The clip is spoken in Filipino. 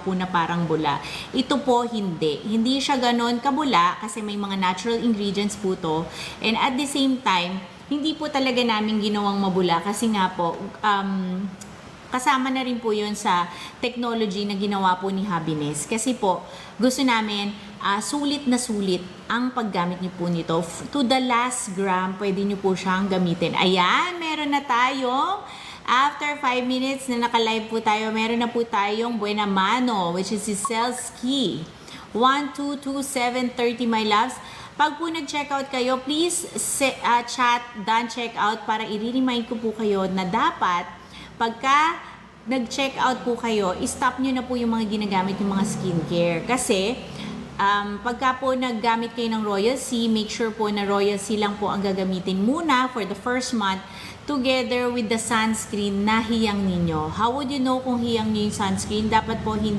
po na parang bula. Ito po hindi. Hindi siya ganon kabula kasi may mga natural ingredients po to. And at the same time, hindi po talaga namin ginawang mabula kasi nga po, kasama na rin po yun sa technology na ginawa po ni Happiness. Kasi po, gusto namin sulit na sulit ang paggamit niyo po nito. To the last gram, pwede niyo po siyang gamitin. Ayan, meron na tayong after 5 minutes na naka-live po tayo, meron na po tayong Buena Mano, which is si Selski. 122730 my loves. Pag po nag-checkout kayo, please chat done checkout para i-remind ko po kayo na dapat pagka nag-checkout po kayo, stop nyo na po yung mga ginagamit yung mga skincare. Kasi pagka po naggamit kayo ng Royal Sea, make sure po na Royal Sea lang po ang gagamitin muna for the first month together with the sunscreen na hiyang ninyo. How would you know kung hiyang nyo yung sunscreen? Dapat po hindi